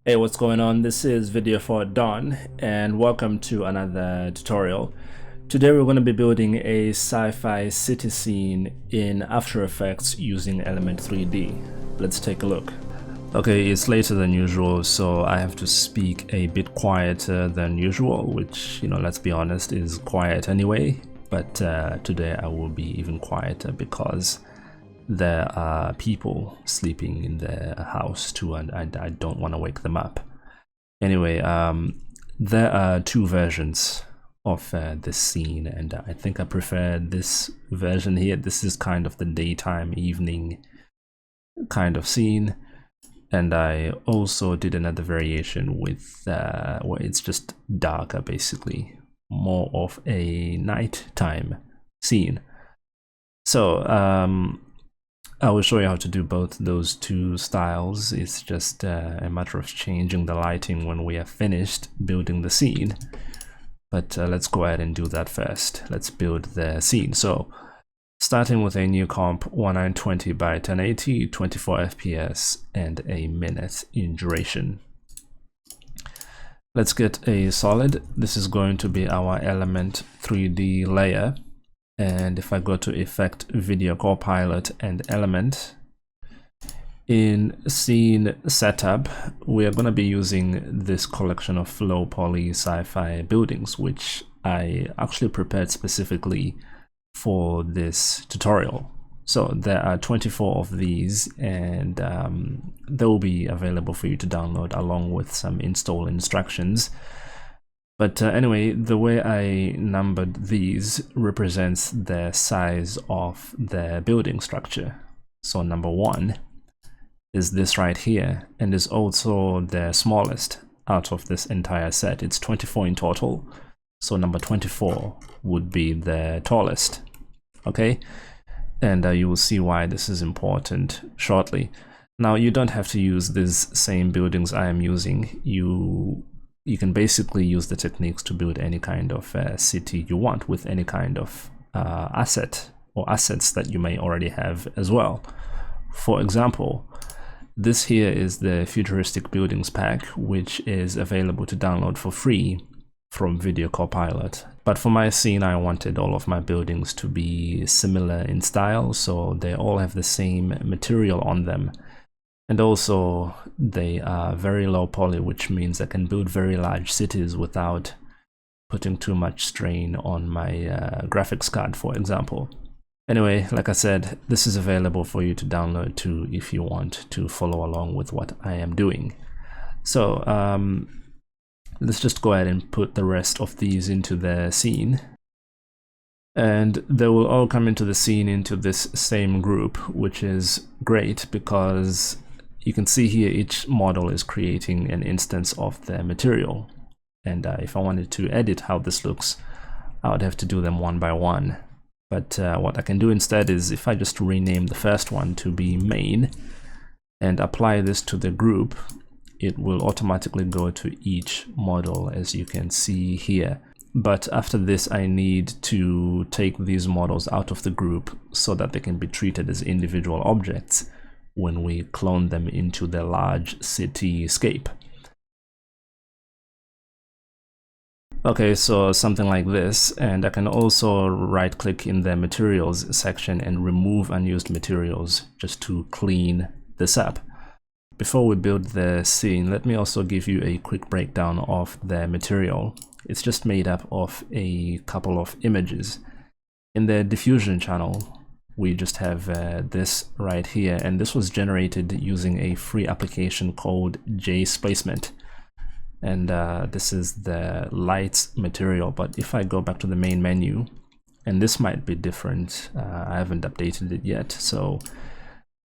Hey, what's going on? This is VideoFort Don, and welcome to another tutorial. Today we're going to be building a sci-fi city scene in After Effects using Element 3D. Let's take a look. Okay, it's later than usual, so I have to speak a bit quieter than usual, which, let's be honest, is quiet anyway. But today I will be even quieter because there are people sleeping in their house too, and I don't want to wake them up. Anyway, there are two versions of this scene, and I think I prefer this version here. This is kind of the daytime, evening kind of scene, and I also did another variation with where it's just darker, basically, more of a nighttime scene. So I will show you how to do both those two styles. It's just a matter of changing the lighting when we have finished building the scene. But let's go ahead and do that first. Let's build the scene. So starting with a new comp, 1920 by 1080, 24 FPS, and a minute in duration. Let's get a solid. This is going to be our Element 3D layer. And if I go to Effect, Video Copilot, and Element, in Scene Setup, we are going to be using this collection of low poly sci-fi buildings, which I actually prepared specifically for this tutorial. So there are 24 of these, and they will be available for you to download along with some install instructions. But anyway, the way I numbered these represents the size of the building structure. So number 1 is this right here, and is also the smallest out of this entire set. It's 24 in total, so number 24 would be the tallest. Okay, and you will see why this is important shortly. Now, you don't have to use these same buildings I am using. You can basically use the techniques to build any kind of city you want with any kind of asset or assets that you may already have as well. For example, this here is the Futuristic Buildings pack, which is available to download for free from Video Copilot. But for my scene, I wanted all of my buildings to be similar in style, so they all have the same material on them. And also, they are very low poly, which means I can build very large cities without putting too much strain on my graphics card, for example. Anyway, like I said, this is available for you to download too if you want to follow along with what I am doing. So let's just go ahead and put the rest of these into the scene. And they will all come into the scene into this same group, which is great because you can see here each model is creating an instance of the material. And if I wanted to edit how this looks, I would have to do them one by one. But what I can do instead is if I just rename the first one to be main and apply this to the group, it will automatically go to each model, as you can see here. But after this, I need to take these models out of the group so that they can be treated as individual objects when we clone them into the large cityscape. Okay, so something like this, and I can also right click in the materials section and remove unused materials just to clean this up. Before we build the scene, let me also give you a quick breakdown of the material. It's just made up of a couple of images. In the diffusion channel, we just have this right here, and this was generated using a free application called JSplacement. And this is the lights material. But if I go back to the main menu, and this might be different, I haven't updated it yet. So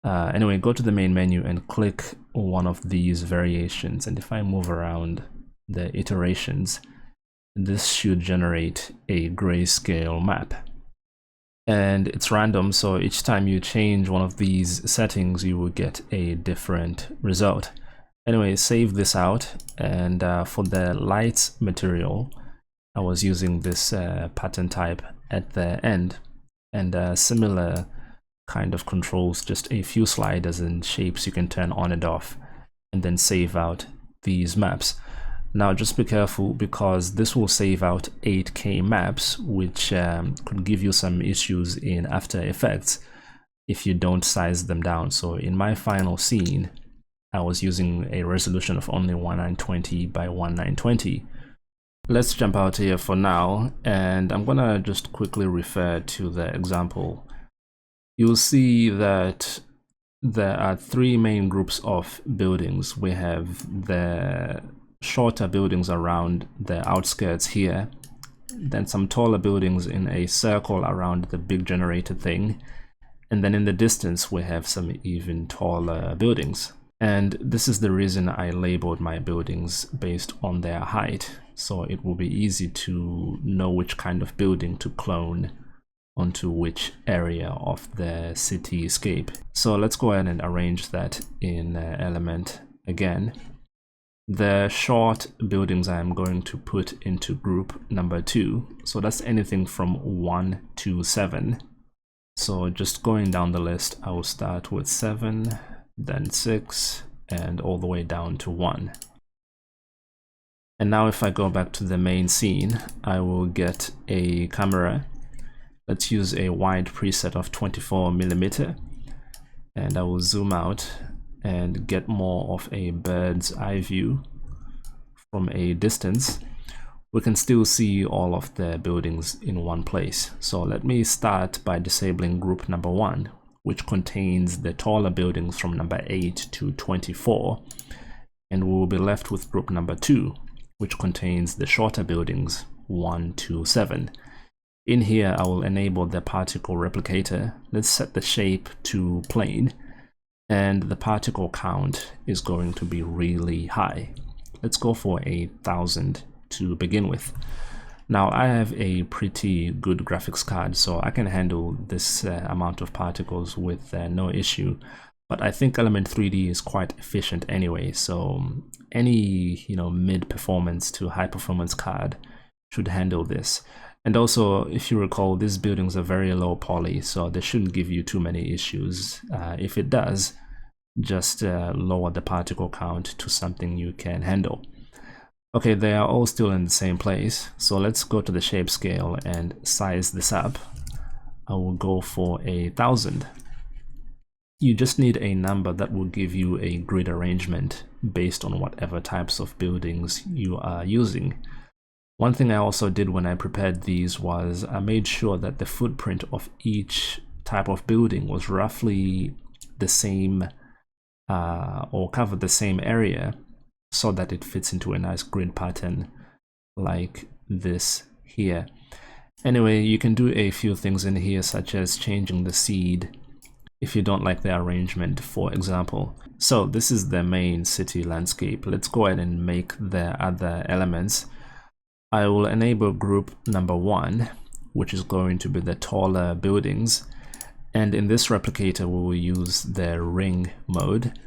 anyway, go to the main menu and click one of these variations. And if I move around the iterations, this should generate a grayscale map. And it's random, so each time you change one of these settings, you will get a different result. Anyway, save this out, and for the lights material, I was using this pattern type at the end, and similar kind of controls, just a few sliders and shapes you can turn on and off, and then save out these maps. Now just be careful, because this will save out 8K maps, which could give you some issues in After Effects if you don't size them down. So in my final scene, I was using a resolution of only 1920 by 1920. Let's jump out here for now, and I'm gonna just quickly refer to the example. You'll see that there are three main groups of buildings. We have the shorter buildings around the outskirts here, then some taller buildings in a circle around the big generator thing, and then in the distance we have some even taller buildings. And this is the reason I labeled my buildings based on their height, so it will be easy to know which kind of building to clone onto which area of the cityscape. So let's go ahead and arrange that in Element again. The short buildings I'm going to put into group number 2, so that's anything from 1 to 7. So just going down the list, I will start with 7, then 6, and all the way down to 1. And now if I go back to the main scene, I will get a camera. Let's use a wide preset of 24mm, and I will zoom out and get more of a bird's eye view from a distance. We can still see all of the buildings in one place. So let me start by disabling group number 1, which contains the taller buildings from number 8 to 24, and we will be left with group number 2, which contains the shorter buildings 1 to 7. In here I will enable the particle replicator. Let's set the shape to plane, and the particle count is going to be really high. Let's go for 1,000 to begin with. Now I have a pretty good graphics card, so I can handle this amount of particles with no issue, but I think Element 3D is quite efficient anyway, so any mid performance to high performance card should handle this. And also, if you recall, these buildings are very low poly, so they shouldn't give you too many issues. If it does, just lower the particle count to something you can handle. Okay, they are all still in the same place, so let's go to the shape scale and size this up. I will go for 1,000. You just need a number that will give you a grid arrangement based on whatever types of buildings you are using. One thing I also did when I prepared these was I made sure that the footprint of each type of building was roughly the same or covered the same area, so that it fits into a nice grid pattern like this here. Anyway, you can do a few things in here, such as changing the seed if you don't like the arrangement, for example. So this is the main city landscape. Let's go ahead and make the other elements. I will enable group number 1, which is going to be the taller buildings, and in this replicator we will use the ring mode.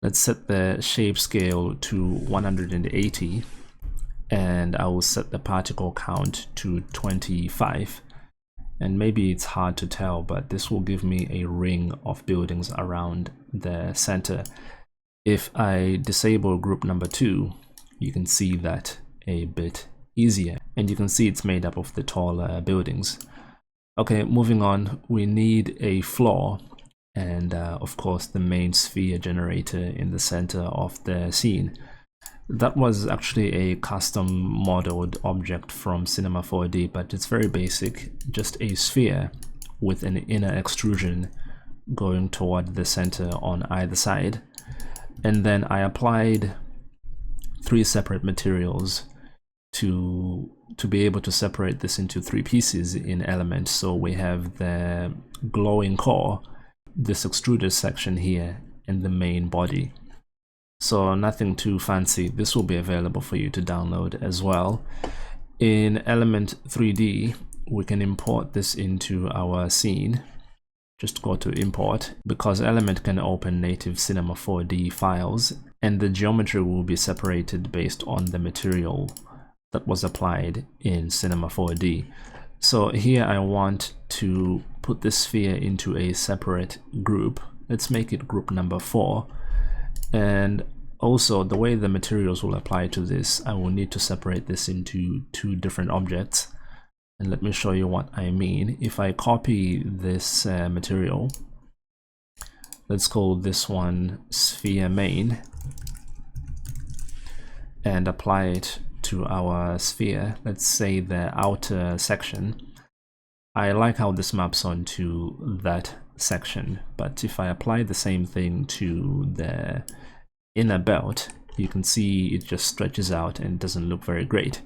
Let's set the shape scale to 180, and I will set the particle count to 25. And maybe it's hard to tell, but this will give me a ring of buildings around the center. If I disable group number 2, you can see that a bit easier, and you can see it's made up of the taller buildings. Okay, moving on, we need a floor, and of course the main sphere generator in the center of the scene. That was actually a custom modeled object from Cinema 4D, but it's very basic, just a sphere with an inner extrusion going toward the center on either side. And then I applied 3 separate materials to be able to separate this into 3 pieces in Element. So we have the glowing core, this extruded section here, and the main body. So nothing too fancy. This will be available for you to download as well. In Element 3D, we can import this into our scene. Just go to import, because Element can open native Cinema 4D files, and the geometry will be separated based on the material that was applied in Cinema 4D. So here I want to put this sphere into a separate group. Let's make it group number 4. And Also, the way the materials will apply to this, I will need to separate this into two different objects. And let me show you what I mean. If I copy this material, let's call this one sphere main, and apply it to our sphere, let's say the outer section. I like how this maps onto that section, but if I apply the same thing to the inner belt, you can see it just stretches out and doesn't look very great.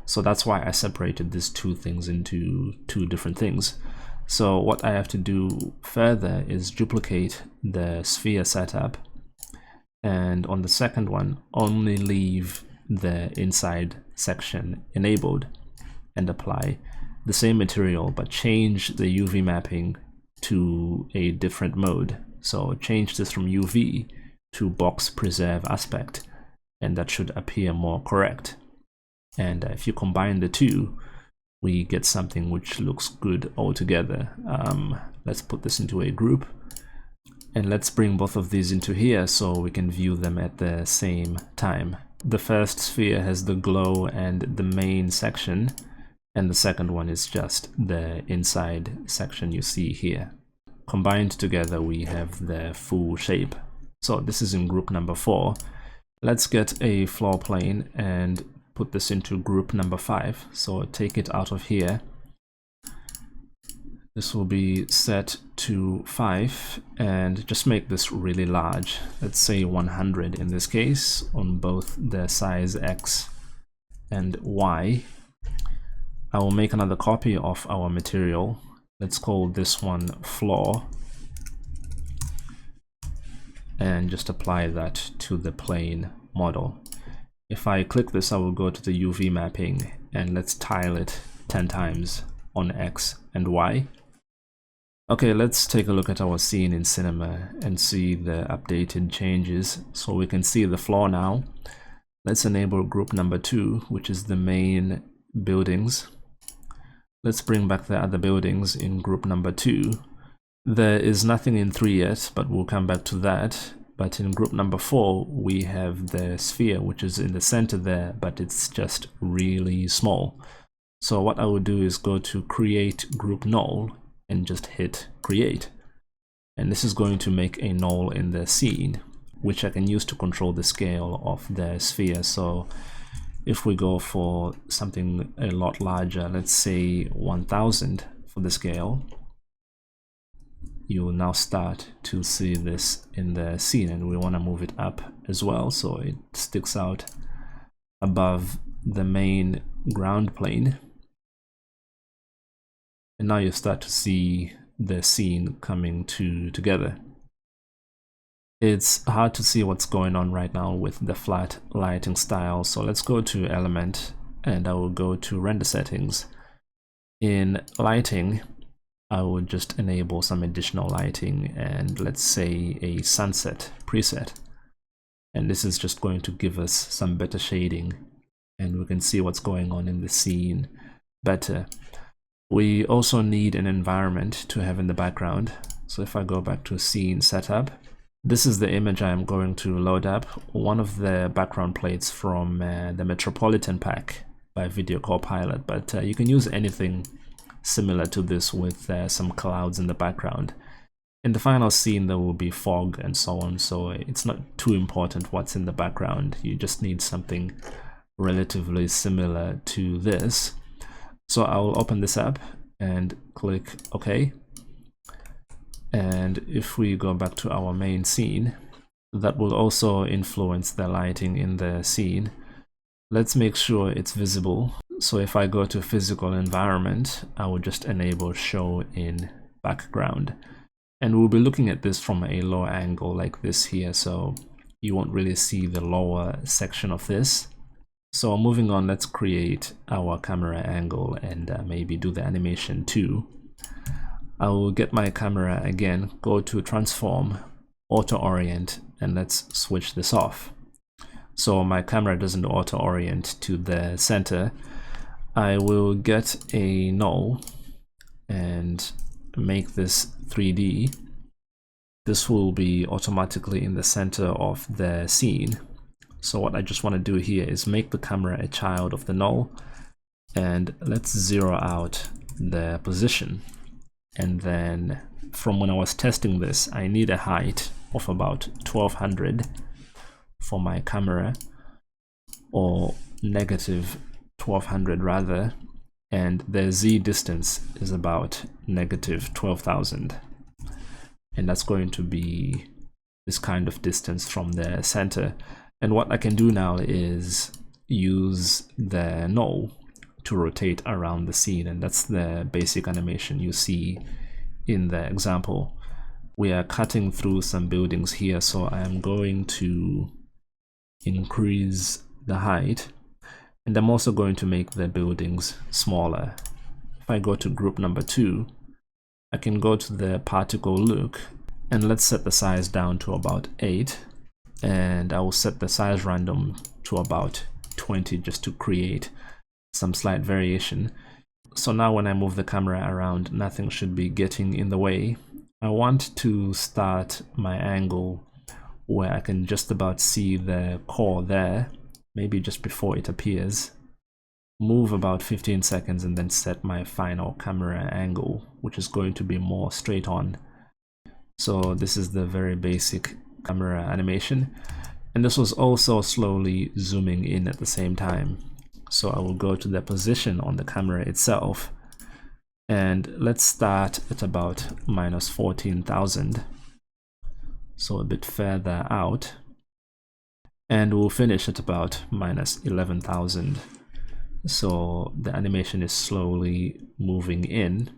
So that's why I separated these two things into two different things. So what I have to do further is duplicate the sphere setup, and on the second one only leave the inside section enabled and apply the same material, but change the UV mapping to a different mode. So change this from UV to box preserve aspect, and that should appear more correct. And if you combine the two, we get something which looks good altogether. Let's put this into a group, and let's bring both of these into here so we can view them at the same time. The first sphere has the glow and the main section, and the second one is just the inside section you see here. Combined together, we have the full shape. So this is in group number 4. Let's get a floor plane and put this into group number 5. So take it out of here. This will be set to 5, and just make this really large. Let's say 100 in this case on both the size X and Y. I will make another copy of our material. Let's call this one floor, and just apply that to the plane model. If I click this, I will go to the UV mapping, and let's tile it 10 times on X and Y. Okay, let's take a look at our scene in Cinema and see the updated changes. So we can see the floor now. Let's enable group number 2, which is the main buildings. Let's bring back the other buildings in group number 2. There is nothing in 3 yet, but we'll come back to that. But in group number 4, we have the sphere, which is in the center there, but it's just really small. So what I will do is go to create group null and just hit create. And this is going to make a null in the scene, which I can use to control the scale of the sphere. So if we go for something a lot larger, let's say 1000 for the scale, you will now start to see this in the scene, and we want to move it up as well so it sticks out above the main ground plane. And now you start to see the scene coming together. It's hard to see what's going on right now with the flat lighting style, so let's go to element, and I will go to render settings. In lighting, I will just enable some additional lighting, and let's say a sunset preset. And this is just going to give us some better shading, and we can see what's going on in the scene better. We also need an environment to have in the background. So if I go back to scene setup, this is the image I'm going to load up, one of the background plates from the Metropolitan pack by VideoFort Pilot, but you can use anything similar to this with some clouds in the background. In the final scene there will be fog and so on, so it's not too important what's in the background. You just need something relatively similar to this. So I'll open this up and click OK. And if we go back to our main scene, that will also influence the lighting in the scene. Let's make sure it's visible. So if I go to physical environment, I will just enable show in background. And we'll be looking at this from a lower angle like this here, so you won't really see the lower section of this. So moving on, let's create our camera angle and maybe do the animation too. I will get my camera again, go to transform, auto orient, and let's switch this off. So my camera doesn't auto orient to the center. I will get a null and make this 3D. this will be automatically in the center of the scene. So what I just want to do here is make the camera a child of the null, and let's zero out the position. And then from when I was testing this, I need a height of about 1200 for my camera, or negative 1200 rather, and the z distance is about negative 12,000, and that's going to be this kind of distance from the center. And what I can do now is use the null to rotate around the scene, and that's the basic animation you see in the example. We are cutting through some buildings here, so I am going to increase the height, and I'm also going to make the buildings smaller. If I go to group number 2, I can go to the particle look, and let's set the size down to about 8, and I will set the size random to about 20 just to create some slight variation. So now when I move the camera around, nothing should be getting in the way. I want to start my angle where I can just about see the core there, maybe just before it appears. Move about 15 seconds and then set my final camera angle, which is going to be more straight on. So this is the very basic camera animation, and this was also slowly zooming in at the same time. So I will go to the position on the camera itself, and let's start at about minus 14,000, so a bit further out, and we'll finish at about minus 11,000. So the animation is slowly moving in.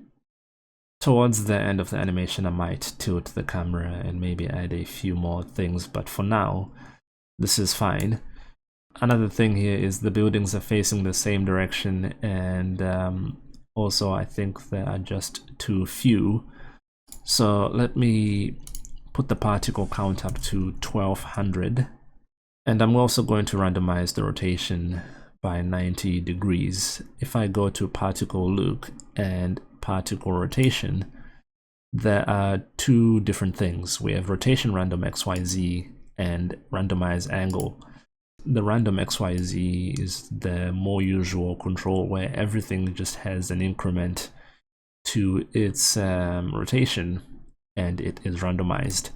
Towards the end of the animation, I might tilt the camera and maybe add a few more things, but for now, this is fine. Another thing here is the buildings are facing the same direction, and also I think there are just too few. So let me put the particle count up to 1200, and I'm also going to randomize the rotation by 90 degrees. If I go to particle look and particle rotation, there are two different things. We have rotation random XYZ and randomize angle. The random XYZ is the more usual control where everything just has an increment to its rotation and it is randomized.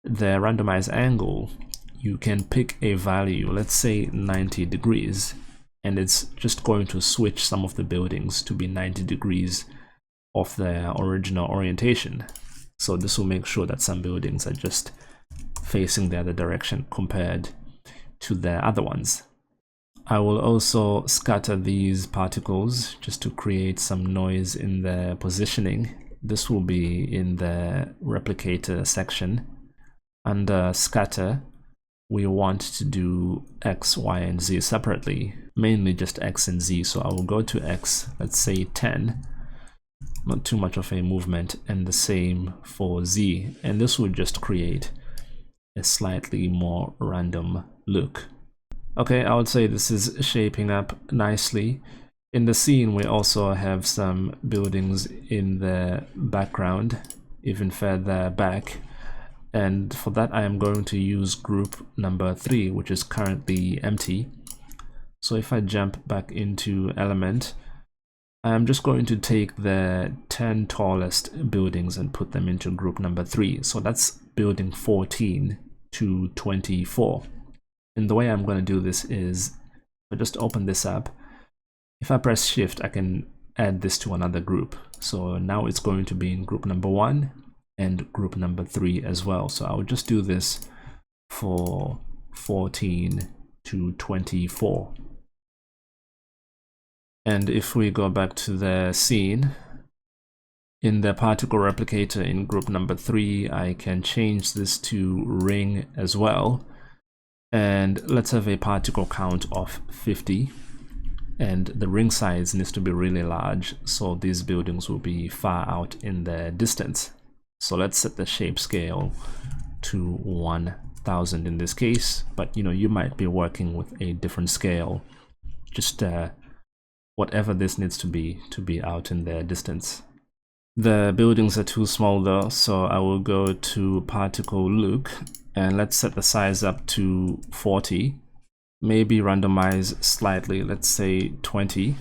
The randomize angle, you can pick a value, let's say 90 degrees, and it's just going to switch some of the buildings to be 90 degrees of their original orientation. So this will make sure that some buildings are just facing the other direction compared to the other ones. I will also scatter these particles just to create some noise in the positioning. This will be in the replicator section. Under scatter, we want to do X, Y, and Z separately, mainly just X and Z. So I will go to X, let's say 10, not too much of a movement, and the same for Z. And this will just create a slightly more random look. Okay, I would say this is shaping up nicely. In the scene, we also have some buildings in the background, even further back. And for that, I am going to use group number 3, which is currently empty. So if I jump back into element, I'm just going to take the 10 tallest buildings and put them into group number 3. So that's building 14 to 24. And the way I'm going to do this is, I just open this up. If I press shift, I can add this to another group. So now it's going to be in group number 1 and group number 3 as well. So I'll just do this for 14 to 24. And if we go back to the scene, in the particle replicator in group number 3, I can change this to ring as well. And let's have a particle count of 50. And the ring size needs to be really large, so these buildings will be far out in the distance. So let's set the shape scale to 1000 in this case, but you might be working with a different scale. Just whatever this needs to be out in the distance. The buildings are too small though, so I will go to particle look and let's set the size up to 40. Maybe randomize slightly, let's say 20.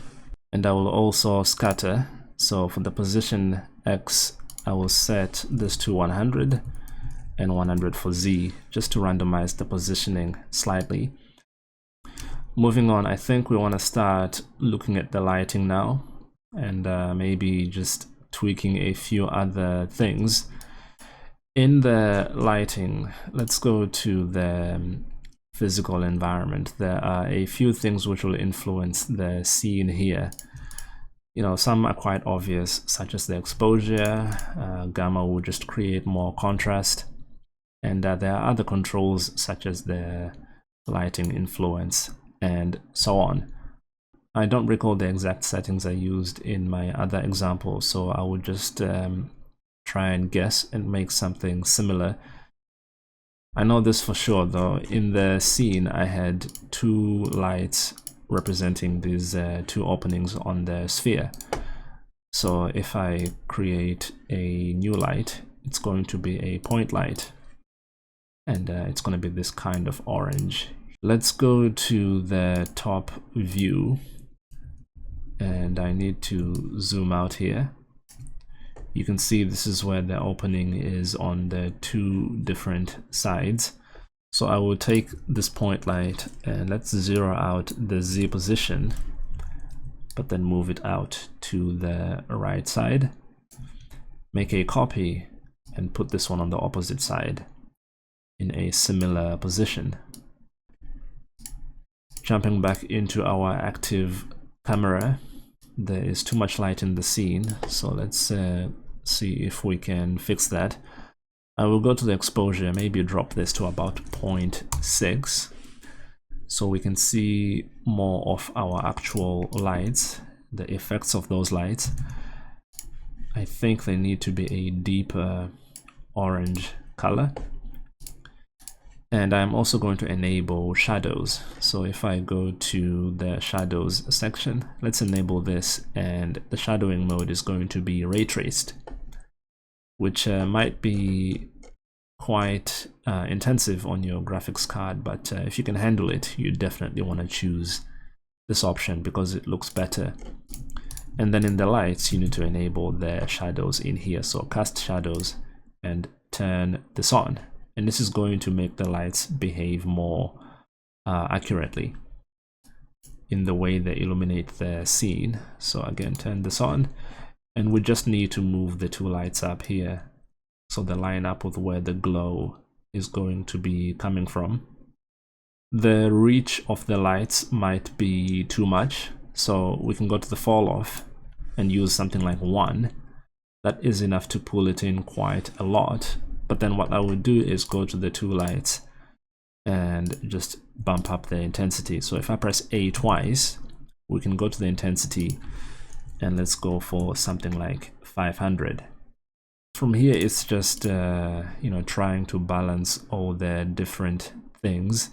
And I will also scatter. So for the position X, I will set this to 100 and 100 for Z, just to randomize the positioning slightly. Moving on, I think we want to start looking at the lighting now, and maybe just tweaking a few other things. In the lighting, let's go to the physical environment. There are a few things which will influence the scene here. You know, some are quite obvious, such as the exposure. Gamma will just create more contrast. And there are other controls, such as the lighting influence and so on. I don't recall the exact settings I used in my other example, so I will just try and guess and make something similar. I know this for sure though. In the scene, I had two lights representing these two openings on the sphere. So if I create a new light, it's going to be a point light, and it's going to be this kind of orange. Let's go to the top view, and I need to zoom out here. You can see this is where the opening is on the two different sides. So I will take this point light and let's zero out the Z position, but then move it out to the right side. Make a copy and put this one on the opposite side in a similar position. Jumping back into our active camera, there is too much light in the scene, so let's see if we can fix that. I will go to the exposure, maybe drop this to about 0.6, so we can see more of our actual lights, the effects of those lights. I think they need to be a deeper orange color. And I'm also going to enable shadows. So if I go to the shadows section, let's enable this, and the shadowing mode is going to be ray traced, which might be quite intensive on your graphics card, but if you can handle it, you definitely want to choose this option because it looks better. And then in the lights, you need to enable the shadows in here. So cast shadows and turn this on. And this is going to make the lights behave more accurately in the way they illuminate the scene. So again, turn this on, and we just need to move the two lights up here so they line up with where the glow is going to be coming from. The reach of the lights might be too much, so we can go to the fall off and use something like 1. That is enough to pull it in quite a lot. But then what I would do is go to the two lights and just bump up the intensity. So if I press A twice, we can go to the intensity, and let's go for something like 500. From here, it's just you know, trying to balance all the different things.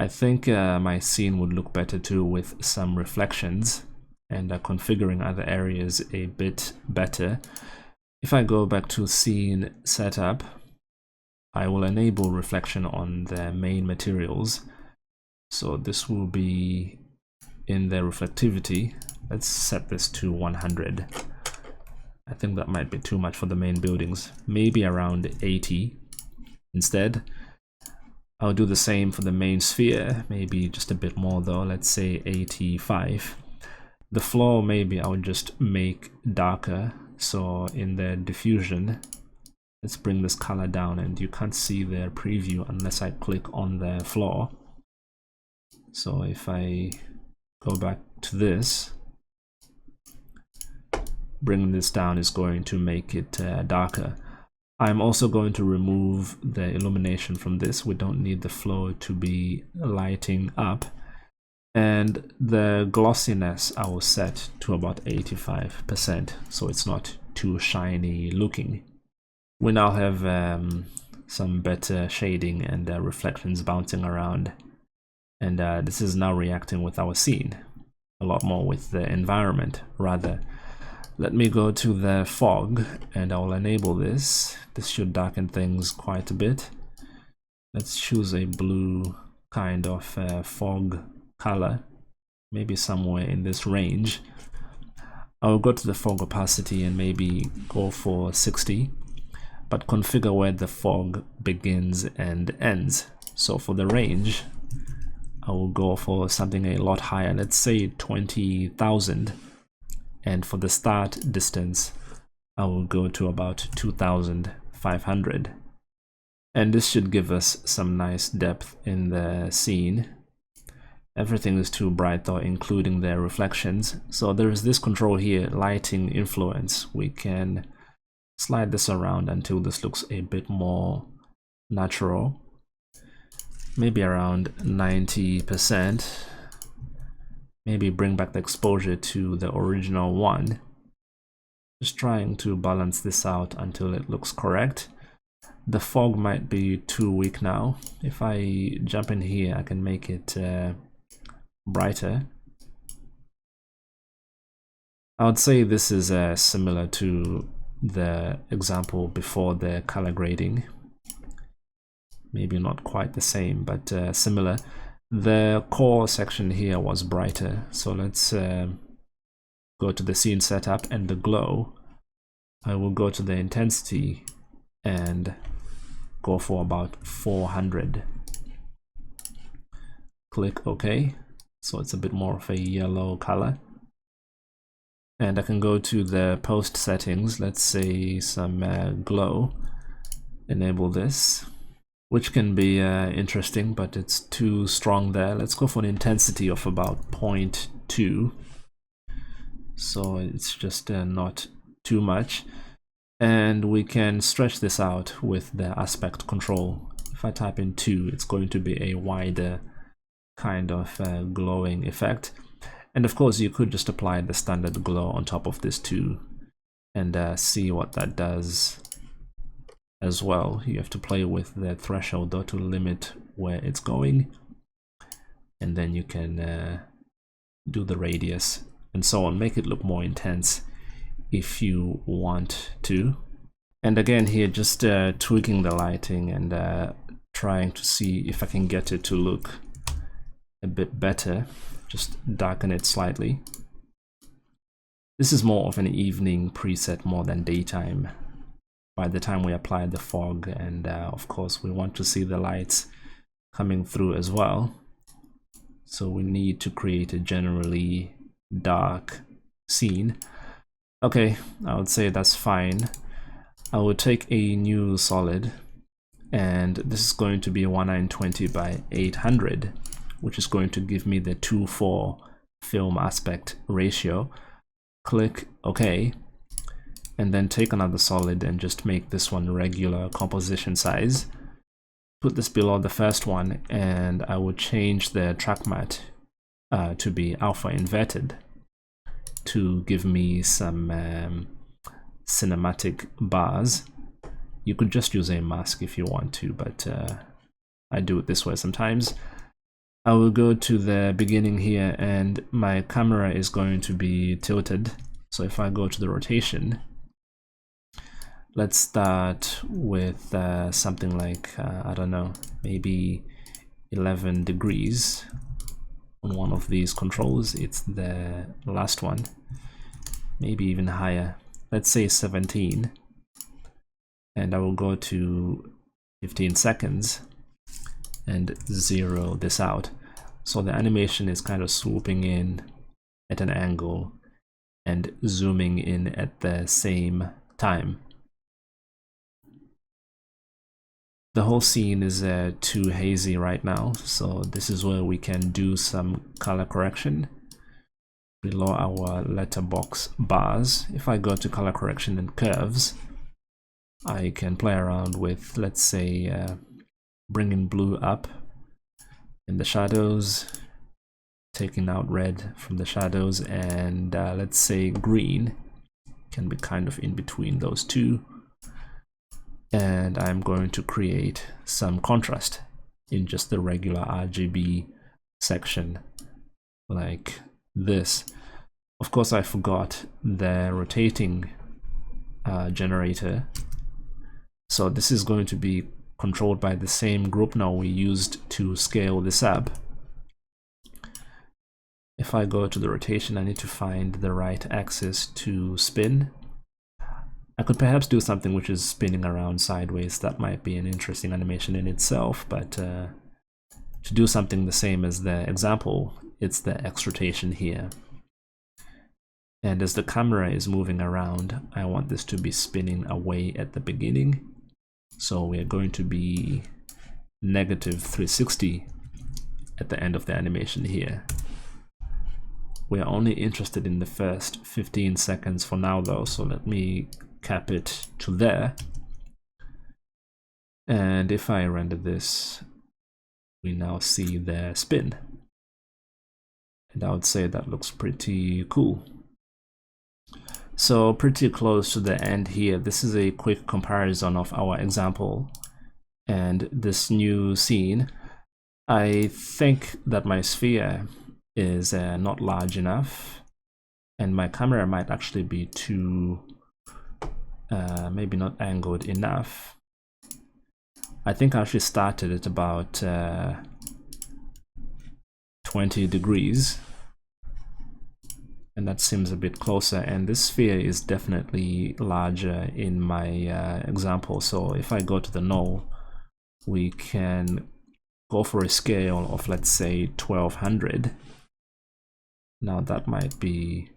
I think my scene would look better too with some reflections, and configuring other areas a bit better. If I go back to scene setup, I will enable reflection on the main materials. So this will be in the reflectivity. Let's set this to 100. I think that might be too much for the main buildings. Maybe around 80 instead. I'll do the same for the main sphere, maybe just a bit more though, let's say 85. The floor, maybe I'll just make darker. So in the diffusion, let's bring this color down, and you can't see the preview unless I click on the floor. So if I go back to this, bringing this down is going to make it darker. I'm also going to remove the illumination from this. We don't need the flow to be lighting up. And the glossiness I will set to about 85%, so it's not too shiny looking. We now have some better shading and reflections bouncing around, and this is now reacting with our scene, a lot more with the environment rather. Let me go to the fog and I'll enable this. This should darken things quite a bit. Let's choose a blue kind of fog color, maybe somewhere in this range. I'll go to the fog opacity and maybe go for 60, but configure where the fog begins and ends. So for the range, I will go for something a lot higher, let's say 20,000. And for the start distance, I will go to about 2,500. And this should give us some nice depth in the scene. Everything is too bright though, including the reflections. So there is this control here, lighting influence. We can slide this around until this looks a bit more natural. Maybe around 90%. Maybe bring back the exposure to the original one. Just trying to balance this out until it looks correct. The fog might be too weak now. If I jump in here, I can make it brighter. I would say this is similar to the example before the color grading. Maybe not quite the same, but similar. The core section here was brighter, so let's go to the scene setup and the glow. I will go to the intensity and go for about 400. Click OK. So it's a bit more of a yellow color. And I can go to the post settings, let's say some glow, enable this, which can be interesting, but it's too strong there. Let's go for an intensity of about 0.2. So it's just not too much. And we can stretch this out with the aspect control. If I type in 2, it's going to be a wider kind of glowing effect. And of course, you could just apply the standard glow on top of this too, and see what that does as well. You have to play with the threshold though to limit where it's going, and then you can do the radius and so on, make it look more intense if you want to. And again here, just tweaking the lighting and trying to see if I can get it to look a bit better. Just darken it slightly. This is more of an evening preset more than daytime by the time we apply the fog, and of course we want to see the lights coming through as well, so we need to create a generally dark scene. Okay, I would say that's fine. I would take a new solid, and this is going to be 1920 by 800, which is going to give me the 2:4 film aspect ratio. Click OK, and then take another solid and just make this one regular composition size. Put this below the first one, and I would change the track matte to be alpha inverted to give me some cinematic bars. You could just use a mask if you want to, but I do it this way sometimes. I will go to the beginning here, and my camera is going to be tilted. So if I go to the rotation, let's start with something like, I don't know, maybe 11 degrees on one of these controls. It's the last one, maybe even higher. Let's say 17. And I will go to 15 seconds and zero this out. So the animation is kind of swooping in at an angle and zooming in at the same time. The whole scene is too hazy right now, so this is where we can do some color correction below our letterbox bars. If I go to color correction and curves, I can play around with, let's say, bringing blue up in the shadows, taking out red from the shadows, and let's say green can be kind of in between those two. And I'm going to create some contrast in just the regular RGB section like this. Of course, I forgot the rotating generator. So this is going to be controlled by the same group null we used to scale this up. If I go to the rotation, I need to find the right axis to spin. I could perhaps do something which is spinning around sideways. That might be an interesting animation in itself, but to do something the same as the example, it's the X rotation here. And as the camera is moving around, I want this to be spinning away at the beginning. So we are going to be -360 at the end of the animation here. We are only interested in the first 15 seconds for now though, so let me cap it to there. And if I render this, we now see the spin. And I would say that looks pretty cool. So pretty close to the end here. This is a quick comparison of our example and this new scene. I think that my sphere is not large enough, and my camera might actually be too, maybe not angled enough. I think I actually started at about 20 degrees. And that seems a bit closer, and this sphere is definitely larger in my example. So if I go to the null, we can go for a scale of, let's say, 1200. Now that might be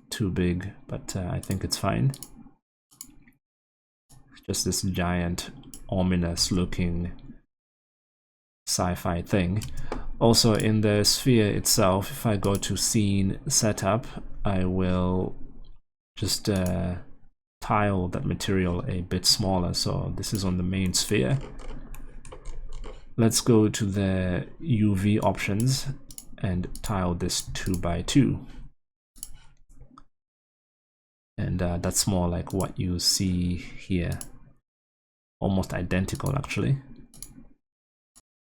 too big, but I think it's fine. Just this giant, ominous looking sci-fi thing. Also in the sphere itself, if I go to scene setup, I will just tile that material a bit smaller. So this is on the main sphere. Let's go to the UV options and tile this 2x2. And that's more like what you see here. Almost identical actually.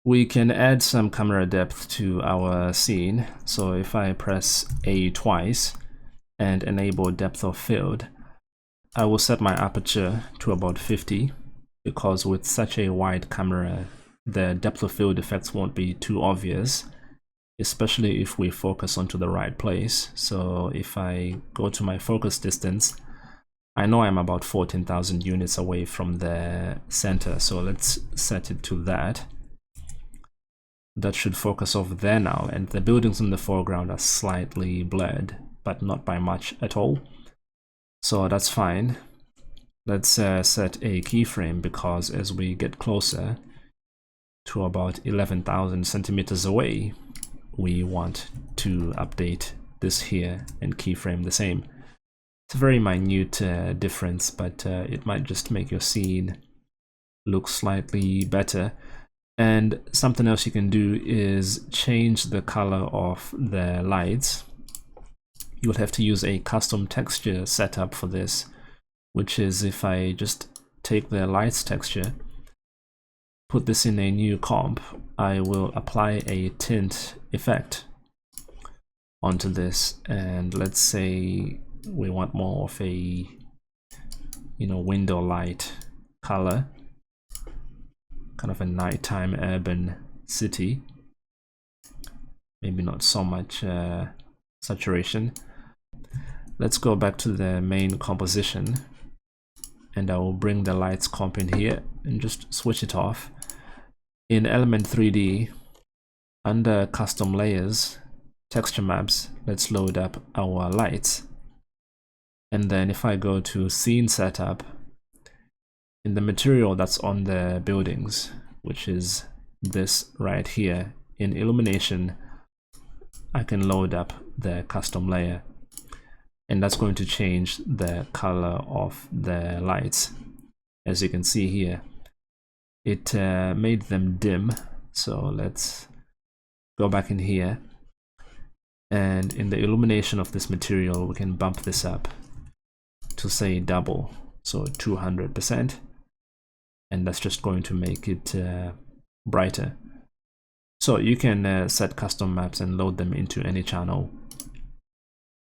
We can add some camera depth to our scene. So if I press A twice and enable depth of field, I will set my aperture to about 50, because with such a wide camera, the depth of field effects won't be too obvious, especially if we focus onto the right place. So if I go to my focus distance, I know I'm about 14,000 units away from the center. So let's set it to that. That should focus over there now, and the buildings in the foreground are slightly blurred, but not by much at all. So that's fine. Let's set a keyframe, because as we get closer to about 11,000 centimeters away, we want to update this here and keyframe the same. It's a very minute difference, but it might just make your scene look slightly better. And something else you can do is change the color of the lights. You'll have to use a custom texture setup for this, which is if I just take the lights texture, put this in a new comp, I will apply a tint effect onto this. And let's say we want more of a, window light color. Kind of a nighttime urban city. Maybe not so much saturation. Let's go back to the main composition, and I will bring the lights comp in here and just switch it off. In Element 3D, under Custom Layers, Texture Maps, let's load up our lights. And then if I go to Scene Setup, in the material that's on the buildings, which is this right here, in illumination, I can load up the custom layer, and that's going to change the color of the lights. As you can see here, it made them dim. So let's go back in here, and in the illumination of this material, we can bump this up to say double, so 200%. And that's just going to make it brighter. So you can set custom maps and load them into any channel.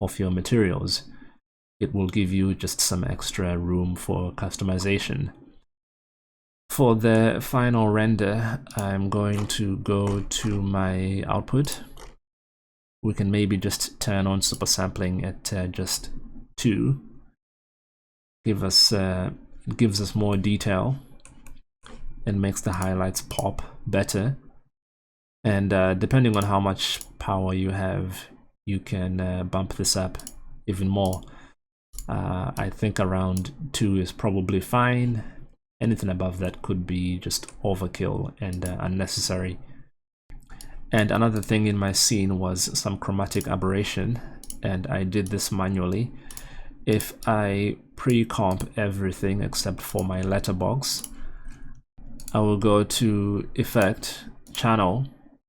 of your materials. It will give you just some extra room for customization. For the final render, I'm going to go to my output. We can maybe just turn on super sampling at just 2. It gives us more detail and makes the highlights pop better. And depending on how much power you have, you can bump this up even more. I think around 2 is probably fine. Anything above that could be just overkill and unnecessary. And another thing in my scene was some chromatic aberration, and I did this manually. If I pre-comp everything except for my letterbox, I will go to Effect, Channel,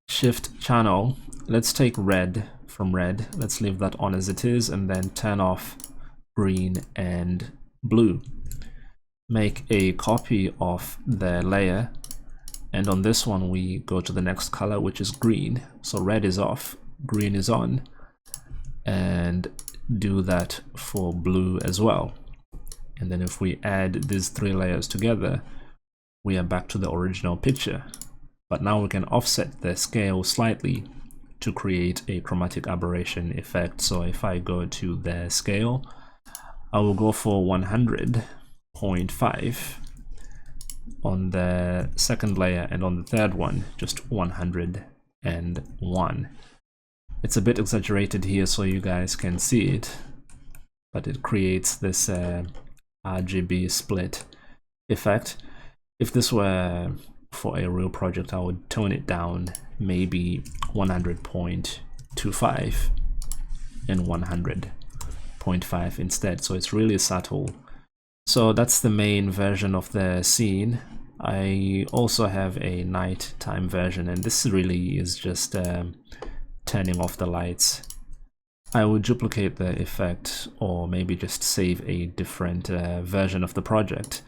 Shift Channel. Let's take red from red. Let's leave that on as it is, and then turn off green and blue. Make a copy of the layer, and on this one we go to the next color, which is green. So red is off, green is on, and do that for blue as well. And then if we add these 3 layers together, we are back to the original picture. But now we can offset the scale slightly to create a chromatic aberration effect. So if I go to the scale, I will go for 100.5 on the second layer, and on the third one just 101. It's a bit exaggerated here so you guys can see it, but it creates this RGB split effect. If this were for a real project, I would tone it down, maybe 100.25 and 100.5 instead, so it's really subtle. So that's the main version of the scene. I also have a nighttime version, and this really is just turning off the lights. I would duplicate the effect, or maybe just save a different version of the project.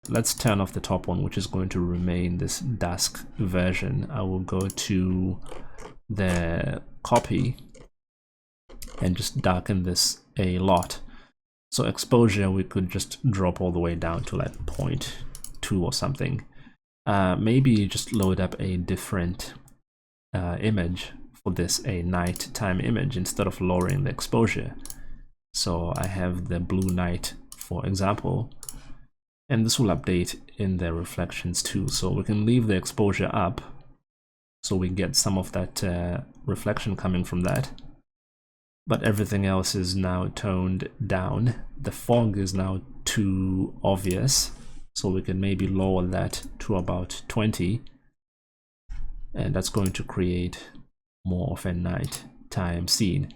Let's turn off the top one, which is going to remain this dusk version. I will go to the copy and just darken this a lot. So exposure, we could just drop all the way down to like 0.2 or something. Maybe just load up a different image for this, a nighttime image, instead of lowering the exposure. So I have the blue night, for example, and this will update in the reflections too. So we can leave the exposure up so we get some of that reflection coming from that. But everything else is now toned down. The fog is now too obvious, so we can maybe lower that to about 20, and that's going to create more of a nighttime scene.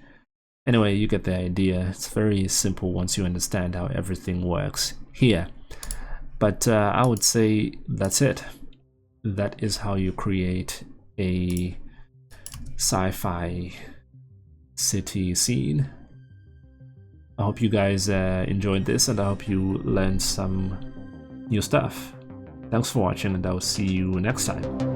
Anyway, you get the idea. It's very simple once you understand how everything works here. But I would say that's it. That is how you create a sci-fi city scene. I hope you guys enjoyed this, and I hope you learned some new stuff. Thanks for watching, and I will see you next time.